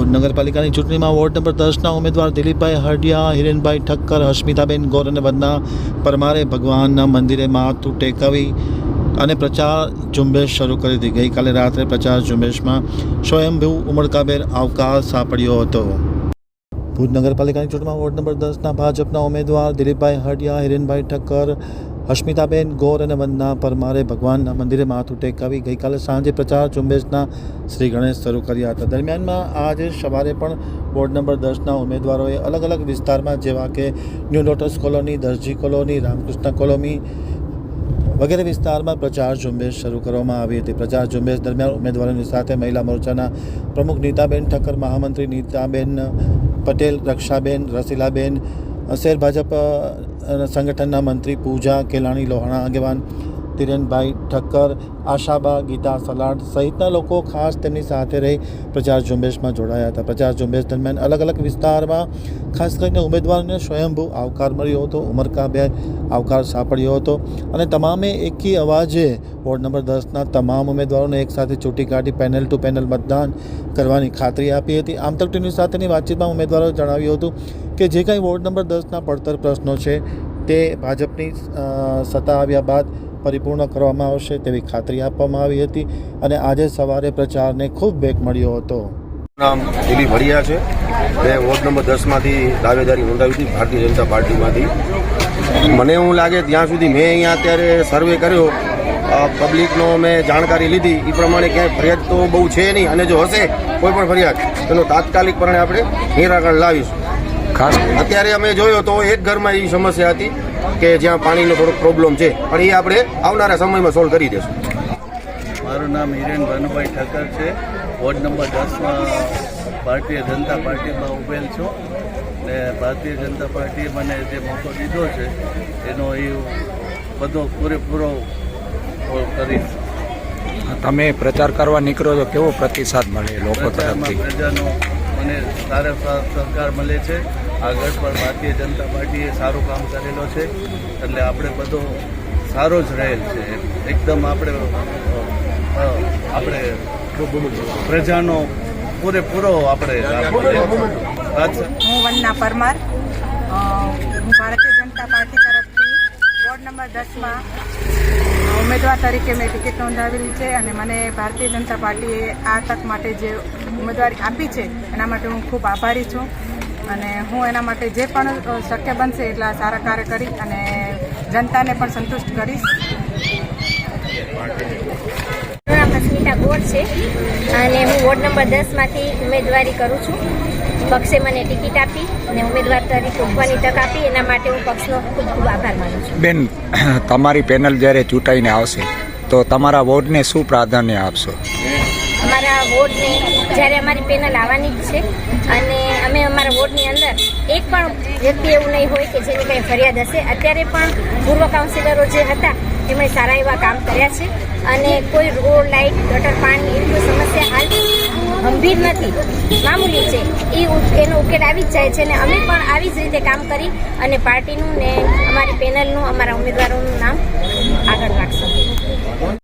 ભુજ નગરપાલિકાની ચૂંટણીમાં ward number 10ના ઉમેદવાર દિલીપભાઈ હરડિયા, હિરેનભાઈ ઠક્કર, હસ્મિતાબેન ગોર અને વંદના પરમારે ભગવાનના મંદિરે માથું ટેકવી અને પ્રચાર ઝુંબેશ શરૂ કરી હતી। ગઈકાલે રાત્રે પ્રચાર ઝુંબેશમાં સ્વયંભૂ ઉમળકાભેર આવકાર સાંપડ્યો હતો। ભુજ નગરપાલિકાની ચૂંટણીમાં વોર્ડ નંબર 10ના ભાજપના ઉમેદવાર દિલીપભાઈ હરડિયા, હિરેનભાઈ ઠક્કર, હસ્મિતાબેન ગોર અને વંદના પરમારે ભગવાનના મંદિરે માથું ટેકાવી ગઈકાલે સાંજે પ્રચાર ઝુંબેશના શ્રી ગણેશ શરૂ કર્યા હતા। દરમિયાનમાં આજે સવારે પણ વોર્ડ નંબર 10ના ઉમેદવારોએ અલગ અલગ વિસ્તારમાં જેવા કે ન્યૂ લોટસ કોલોની, દરજી કોલોની, રામકૃષ્ણ કોલોની વગેરે વિસ્તારમાં પ્રચાર ઝુંબેશ શરૂ કરવામાં આવી હતી। પ્રચાર ઝુંબેશ દરમિયાન ઉમેદવારોની સાથે મહિલા મોરચાના પ્રમુખ નીતાબેન ઠક્કર, મહામંત્રી નીતાબેન પટેલ, રક્ષાબેન, રસીલાબેન, શહેર ભાજપ સંગઠનના મંત્રી પૂજા કેલાણી, લોહાણા આગેવાન ધીરેનભાઈ ઠક્કર, આશાબા, ગીતા સલાડ સહિતના લોકો ખાસ તેમની સાથે રહી પ્રચાર ઝુંબેશમાં જોડાયા હતા। પ્રચાર ઝુંબેશ દરમિયાન અલગ અલગ વિસ્તારમાં ખાસ કરીને ઉમેદવારોને સ્વયંભૂ આવકાર મળ્યો હતો, ઉમળકાભેર આવકાર સાંપડ્યો હતો અને તમામે એકી અવાજે વોર્ડ નંબર 10ના તમામ ઉમેદવારોને એકસાથે ચૂંટી કાઢી પેનલ ટુ પેનલ મતદાન કરવાની ખાતરી આપી હતી। આમ તક ટીવી સાથેની વાતચીતમાં ઉમેદવારોએ જણાવ્યું હતું કે જે કંઈ વોર્ડ નંબર 10ના પડતર પ્રશ્નો છે તે ભાજપની સત્તા આવ્યા બાદ પરિપૂર્ણ કરવામાં આવશે તેવી ખાતરી આપવામાં આવી હતી અને આજે સવારે પ્રચારને ખૂબ વેગ મળ્યો હતો। નામ દિલીપ હરડિયા છે। મેં વોર્ડ નંબર 10માંથી દાવેદારી નોંધાવી હતી ભારતીય જનતા પાર્ટીમાંથી। મને એવું લાગે ત્યાં સુધી મેં અહીંયા અત્યારે સર્વે કર્યો, પબ્લિકનો મેં જાણકારી લીધી એ પ્રમાણે ક્યાંય ફરિયાદ તો બહુ છે નહીં અને જો હશે કોઈ પણ ફરિયાદ તેનો તાત્કાલિક પણે આપણે નિરાકરણ લાવીશું। ખાસ અત્યારે અમે જોયો તો એક ઘરમાં એવી સમસ્યા હતી કે જ્યાં પાણીનો થોડોક પ્રોબ્લેમ છે, પણ એ આપણે આવનારા સમયમાં સોલ્વ કરી દઈશું। મારું નામ હિરેન ભાનુભાઈ ઠક્કર છે। વોર્ડ નંબર 10માં ભારતીય જનતા પાર્ટીમાં ઉભેલ છું ને ભારતીય જનતા પાર્ટીએ મને જે મોકો દીધો છે એનો એ બધો પૂરેપૂરો કરીશ। તમે પ્રચાર કરવા નીકળો તો કેવો પ્રતિસાદ મળે લોકો તરફથી? પ્રજાનો મને સારો સહકાર મળે છે। આગળ પણ ભારતીય જનતા પાર્ટીએ સારું કામ કરેલો છે એટલે આપણે બધો સારો જ રહેલ છે। એકદમ આપણે પ્રજાનો પૂરેપૂરો આપણે હું વંદના પરમાર, હું ભારતીય જનતા પાર્ટી તરફથી વોર્ડ નંબર 10માં ઉમેદવાર તરીકે મેં ટિકિટ નોંધાવેલી છે અને મને ભારતીય જનતા પાર્ટીએ આ તક માટે જે ઉમેદવારી આપી છે એના માટે હું ખૂબ આભારી છું અને હું એના માટે જે પણ શક્ય બનશે એટલા સારા કાર્ય કરી અને જનતાને પણ સંતુષ્ટ કરીશ। હસ્મિતા ગોર છે અને હું વોર્ડ નંબર 10માંથી ઉમેદવારી કરું છું। પક્ષે મને ટિકિટ આપી અને ઉમેદવાર તરીકે ઉભવાની તક આપી એના માટે હું પક્ષનો ખૂબ ખૂબ આભાર માનું છું। બેન, તમારી પેનલ જ્યારે ચૂંટાઈને આવશે તો તમારા વોર્ડને શું પ્રાધાન્ય આપશો? અમારા વોર્ડને જ્યારે અમારી પેનલ આવવાની જ છે અને અમે અમારા વોર્ડની અંદર એક પણ વ્યક્તિ એવું નહીં હોય કે જેની કંઈ ફરિયાદ હશે। અત્યારે પણ પૂર્વ કાઉન્સિલરો જે હતા એમણે સારા એવા કામ કર્યા છે અને કોઈ રોડ, લાઇટ, ગટર, પાણી એવી કોઈ સમસ્યા હાલ ગંભીર નથી, મામૂલી છે, એનો ઉકેલ આવી જ જાય છે અને અમે પણ આવી જ રીતે કામ કરી અને પાર્ટીનું ને અમારી પેનલનું, અમારા ઉમેદવારોનું નામ આગળ રાખશું।